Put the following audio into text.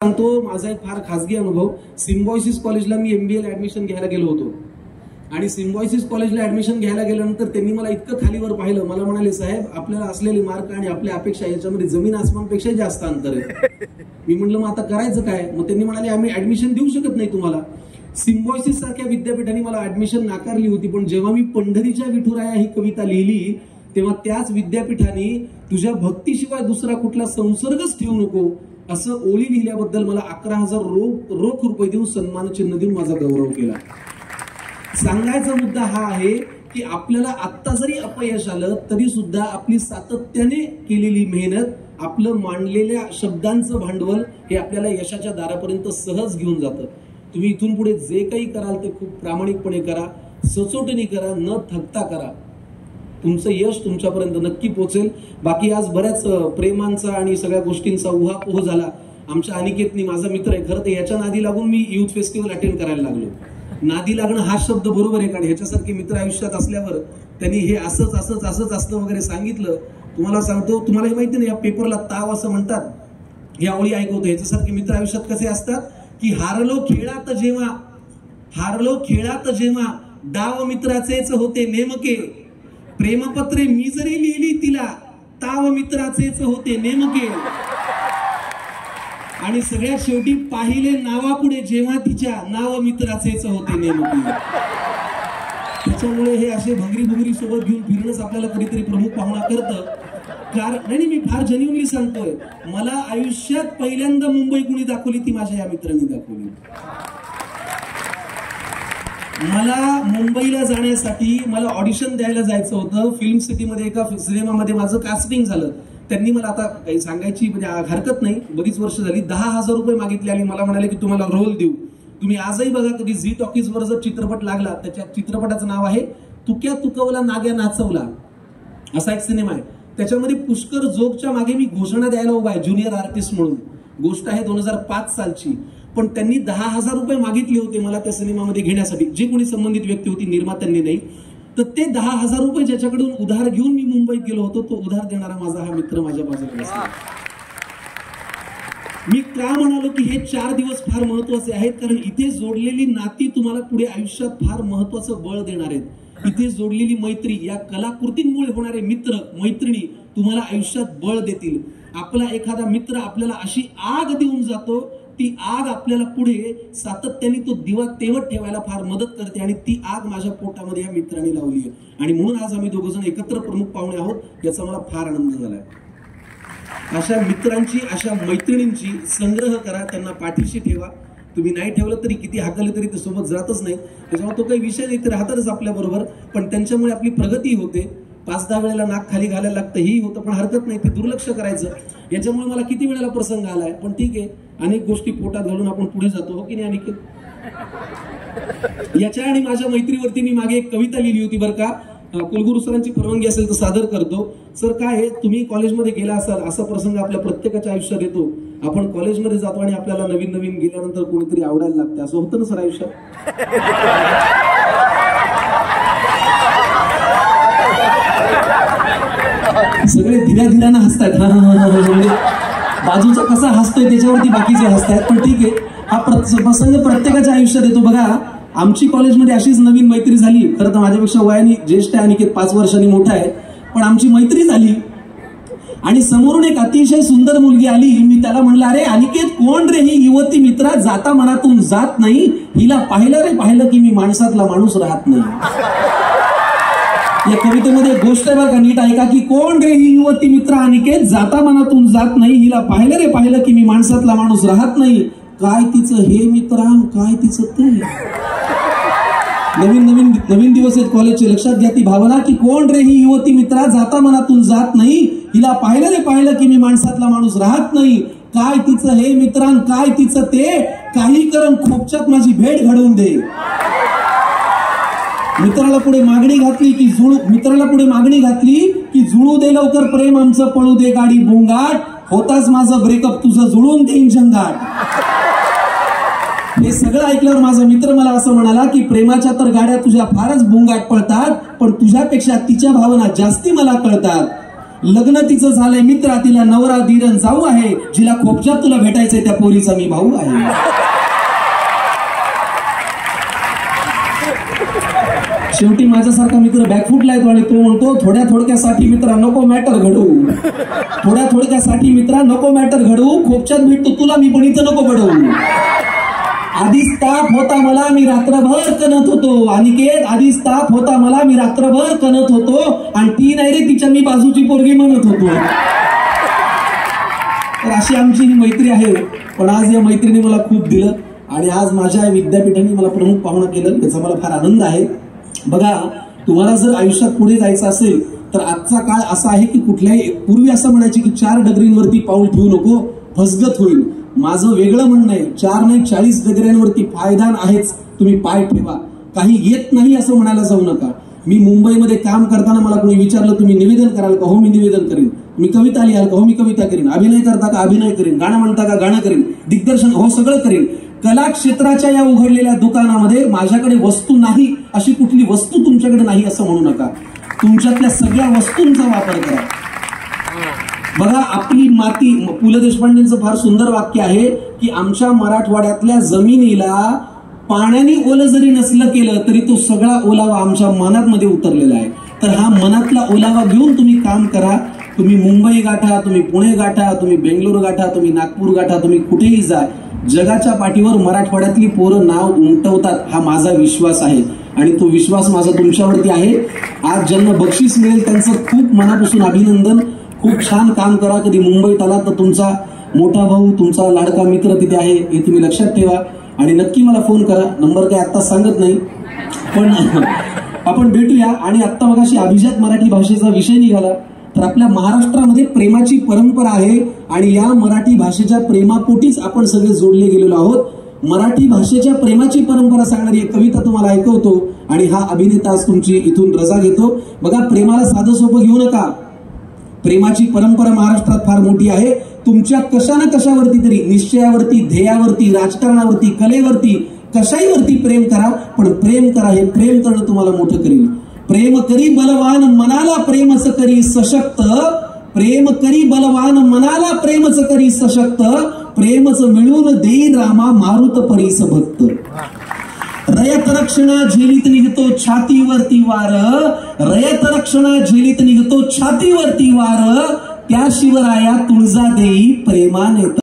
सांगतो माझा एक फार खासगी अनुभव. सिम्बायोसिस कॉलेजला मी MBA ला ऍडमिशन घ्यायला गेलो होतो आणि सिम्बायोसिस कॉलेजला ऍडमिशन घ्यायला गेल्यानंतर त्यांनी मला इतकं खालीवर पाहिलं. मला म्हणाले, साहेब आपल्याला असलेले मार्क आणि आपल्या अपेक्षा याच्यामध्ये जमीन आसमानपेक्षा जास्त अंतर आहे. मी म्हटलं मग आता करायचं काय? मग त्यांनी म्हणाले आम्ही ऍडमिशन देऊ शकत नाही तुम्हाला. सिम्बायोसिस सारख्या विद्यापीठाने मला ऍडमिशन नाकारली होती, पण जेव्हा मी पंढरीच्या विठुराया ही कविता लिहिली तेव्हा त्याच विद्यापीठाने तुझ्या भक्तीशिवाय दुसरा कुठला संसर्गच ठेवू नको असं ओळी लिहिल्याबद्दल मला 11,000 रोख रुपये देऊन सन्मान चिन्ह देऊन माझा गौरव केला. सांगायचा मुद्दा हा आहे की आपल्याला आत्ता जरी अपयश आलं तरी सुद्धा आपली सातत्याने केलेली मेहनत, आपलं मांडलेल्या शब्दांचं भांडवल हे आपल्याला यशाच्या दारापर्यंत सहज घेऊन जातं. तुम्ही इथून पुढे जे काही कराल ते खूप प्रामाणिकपणे करा, सचोटीने करा, न थकता करा. तुमचं यश तुमच्यापर्यंत नक्की पोहोचेल. बाकी आज बऱ्याच प्रेमांचा आणि सगळ्या गोष्टींचा उहापोह झाला. आमच्या अनिकेतनी, माझा मित्र आहे, खरं तर याच्या नादी लागून मी युथ फेस्टिवल अटेंड करायला लागलो. नादी लागणं हा शब्द बरोबर आहे, कारण ह्याच्यासारखे मित्र आयुष्यात असल्यावर त्यांनी हे असंच असंच असंच असतं वगैरे सांगितलं. तुम्हाला सांगतो, तुम्हाला हे माहिती नाही या पेपरला ताव असं म्हणतात. या ओळी ऐकवतो. ह्याच्यासारखे मित्र आयुष्यात कसे असतात की हारलो खेळात जेव्हा डाव मित्राचेच होते नेमके, प्रेमपत्रे मी जरी लिहिली तिला ताव मित्राचेच होते नेमके, आणि सगळ्यात शेवटी पाहिले नावापुढे जेव्हा तिच्या नाव मित्राचेच होते नेमके. त्याच्यामुळे हे असे भंगरी सोबत घेऊन फिरणंच आपल्याला कधीतरी प्रमुख पाहुणा करतं. नाही, मी फार जेन्युइनली सांगतोय, मला आयुष्यात पहिल्यांदा मुंबई कुणी दाखवली ती माझ्या या मित्रांनी दाखवली. मला मुंबईला जाण्यासाठी मला ऑडिशन द्यायला जायचं होतं. फिल्म सिटीमध्ये एका सिनेमामध्ये माझं कास्टिंग झालं. त्यांनी मला, आता काही सांगायची म्हणजे हरकत नाही, बरीच वर्ष झाली, 10,000 रुपये मागितले आणि मला म्हणाले की तुम्हाला रोल देऊ. तुम्ही आजही बघा, कधी झी टॉकीज वर जर चित्रपट लागला, त्याच्या चित्रपटाचं नाव आहे तुक्या तुकवला नाग्या नाचवला, असा एक सिनेमा आहे. त्याच्यामध्ये पुष्कर जोगच्या मागे मी घोषणा द्यायला उभा आहे ज्युनियर आर्टिस्ट म्हणून. गोष्ट आहे 2005 सालची. पण त्यांनी 10,000 रुपये मागितले होते मला त्या सिनेमामध्ये घेण्यासाठी, जे कोणी संबंधित व्यक्ती होती, निर्मात्यांनी नाही. तर ते 10,000 रुपये ज्याच्याकडून उधार घेऊन मी मुंबईत गेलो होतो, तो उधार देणारा माझा हा मित्र माझ्या बाजूला बसला. मी का म्हणालो की हे 4 दिवस फार महत्वाचे आहेत, कारण इथे जोडलेली नाती तुम्हाला पुढे आयुष्यात फार महत्वाचं बळ देणार आहेत. इथे जोडलेली मैत्री, या कलाकृतींमुळे होणारे मित्र मैत्रिणी तुम्हाला आयुष्यात बळ देतील. आपला एखादा मित्र आपल्याला अशी आग देऊन जातो, ती आग आपल्याला पुढे सातत्याने तो दिवा तेवत ठेवायला फार मदत करते, आणि ती आग माझ्या पोटामध्ये या मित्रांनी लावली आहे. आणि म्हणून आज आम्ही दोघं जण एकत्र प्रमुख पाहुणे आहोत, याचा मला फार आनंद झालाय. अशा मित्रांची, अशा मैत्रिणींची संग्रह करा, त्यांना पाठीशी ठेवा. तुम्ही नाही ठेवलं तरी, किती हाकले तरी ते सोबत जातच नाही. त्याच्यामुळे तो काही विषय नाही, ते राहतातच आपल्या बरोबर. पण त्यांच्यामुळे आपली प्रगती होते. 5-10 वेळेला नाक खाली घालायला लागतं, ही होतं, पण हरकत नाही, ते दुर्लक्ष करायचं. याच्यामुळे मला किती वेळेला प्रसंग आलाय, पण ठीक आहे, अनेक गोष्टी पोटात घालून आपण पुढे जातो, हो की नाही अनिकेत? याच्या आणि माझ्या मैत्रीवरती मी मागे एक कविता लिहिली होती बरं का. कुलगुरू सरांची परवानगी असेल तर सादर करतो. सर, काय आहे, तुम्ही कॉलेजमध्ये गेला असाल, असा प्रसंग आपल्या प्रत्येकाच्या आयुष्यात येतो. आपण कॉलेजमध्ये जातो आणि आपल्याला नवीन नवीन गेल्यानंतर कोणीतरी आवडायला लागते, असं होतं ना सर आयुष्यात? सगळे धीराधीरानं हसतायत, म्हणजे बाजूचा कसा हसतोय त्याच्यावरती बाकीचे हसतायत, पण ठीक आहे. हा प्रसंग प्रत्येकाच्या आयुष्यात येतो. बघा, आमची कॉलेजमध्ये अशीच नवीन मैत्री झाली. खरं तर माझ्यापेक्षा वयाने ज्येष्ठ आहे, अनिकेत 5 वर्षांनी मोठा आहे, पण आमची मैत्री झाली. आणि समोरून एक अतिशय सुंदर मुलगी आली. मी त्याला म्हणलं, अरे अनिकेत, कोण रे ही युवती मित्रा, जाता मनातून जात नाही, हिला पाहिलं की मी माणसातला माणूस राहत नाही. या कवितेमध्ये गोष्ट आहे बरं का, नीट ऐका, की कोण रे ही युवती मित्रा अनिकेत, जाता मनातून जात नाही, हिला पाहिलं की मी माणसातला माणूस राहत नाही. काय तिचं हे मित्रां, काय तिचं ते. नवीन दिवस आहेत कॉलेजचे, लक्षात घ्या ती भावना, की कोण रे ही युवती मित्रा, जाता मनातून जात नाही, हिला पाहिलं की मी माणसातला माणूस राहत नाही. काय तिचं हे मित्रां, काय तिचं ते, काही करण खोपच्यात माझी भेट घडवून दे. मित्राला पुढे मागणी घातली की जुळू दे लवकर प्रेम आमचं, पळू दे गाडी बोंगाट, होताच माझं ब्रेकअप, तुझं जुळून देईन झंगाट. हे सगळं ऐकल्यावर माझा मित्र मला असं म्हणाला की प्रेमाच्या तर गाड्या तुझ्या फारच बोंगाट पळतात, पण तुझ्यापेक्षा तिच्या भावना जास्ती मला कळतात. लग्न तिचं झालंय मित्रा, तिला नवरा धीरण जाऊ आहे, जिला खोपच्यात तुला भेटायचंय त्या पोरीचा मी भाऊ आहे. शेवटी माझ्यासारखा मित्र बॅकफुटला येतो आणि तो म्हणतो, थोड्या थोडक्यासाठी मित्रा नको मॅटर घडवू, थोड्या थोडक्यासाठी मित्रा नको मॅटर घडवू, खोपच्यात भेटतो तुला मी पण इथं नको पडवू. आधीच ताप होता मला मी रात्रभर कणत होतो, अनिकेत आधीच ताप होता मला मी रात्रभर कणत होतो, आणि ती नाही रे तिच्या मी बाजूची पोरगी म्हणत होतो. तर अशी आमची ही मैत्री आहे. पण आज या मैत्रिणी मला खूप दिलं आणि आज माझ्या विद्यापीठाने मला प्रमुख पाहुणं केलं, त्याचा मला फार आनंद आहे. बघा, तुम्हाला जर आयुष्यात पुढे जायचं असेल तर आजचा काळ असा आहे की कुठल्याही, पूर्वी असं म्हणायचे की 4 डगरींवरती पाऊल ठेवू नको, फसगत होईल. माझं वेगळं म्हणणं आहे, 4 नाही 40 डगऱ्यांवरती पायदान आहेच, तुम्ही पाय ठेवा. काही येत नाही असं म्हणायला जाऊ नका. मी मुंबईमध्ये काम करताना मला कोणी विचारलं तुम्ही निवेदन कराल का? हो मी निवेदन करेन. मी कविता लिहाल का? हो मी कविता करेन. अभिनय करता का? अभिनय करेन. गाणं म्हणता का? गाणं करेन. दिग्दर्शन? हो सगळं करेन. कला क्षेत्राच्या या उघडलेल्या दुकानामध्ये माझ्याकडे वस्तू नाही अशी कुठली वस्तू तुमच्याकडे नाही असं म्हणू नका. तुमच्यातल्या सगळ्या वस्तूंचा वापर करा. बघा, आपली माती, पु ल देशपांडेंचं फार सुंदर वाक्य आहे की आमच्या मराठवाड्यातल्या जमिनीला पाण्याने ओलं जरी नसलं केलं तरी तो सगळा ओलावा आमच्या मनामध्ये उतरलेला आहे. तर हा मनातला ओलावा घेऊन तुम्ही काम करा. तुम्ही मुंबई गाठा, तुम्ही पुणे गाठा, तुम्ही बेंगलोर गाठा, तुम्ही नागपूर गाठा, तुम्ही कुठेही जा, जगाच्या पाठीवर मराठवाड्यातली पोरं नाव उमटवतात हा माझा विश्वास आहे आणि तो विश्वास माझा तुमच्यावरती आहे. आज ज्यांना बक्षीस मिळेल त्यांचं खूप मनापासून अभिनंदन. खूप छान काम करा. कधी मुंबईत आला तर तुमचा मोठा भाऊ, तुमचा लाडका मित्र तिथे आहे हे तुम्ही लक्षात ठेवा आणि नक्की मला फोन करा. नंबर काय आता सांगत नाही पण आपण भेटूया. आणि आता मगाशी अभिजात मराठी भाषेचा विषय निघाला तर आपल्या महाराष्ट्रामध्ये प्रेमाची परंपरा आहे आणि या मराठी भाषेच्या प्रेमापोटीच आपण सगळे जोडले गेलेलो आहोत. मराठी भाषेच्या प्रेमाची परंपरा सांगणारी एक कविता तुम्हाला ऐकवतो आणि हा अभिनेता आज तुमची इथून रजा घेतो. बघा, प्रेमाला साधं सोपं घेऊ नका. प्रेमाची परंपरा महाराष्ट्रात फार मोठी आहे. तुमच्या कशा ना कशावरती तरी, निश्चयावरती, ध्येयावरती, राजकारणावरती, कलेवरती, कशाहीवरती प्रेम करा. पण प्रेम करा, हे प्रेम करणं तुम्हाला मोठं करेल. प्रेम करी बलवान मनाला प्रेमच करी सशक्त, प्रेम करी बलवान मनाला प्रेमच करी सशक्त, प्रेमच मिळून देई रामा मारुत परीस भक्त. रयत रक्षणा झेलीत निघतो छातीवरती वार, रयत रक्षणा झेलीत निघतो छातीवरती वार, त्या शिवराया तुळजा देई प्रेमाने.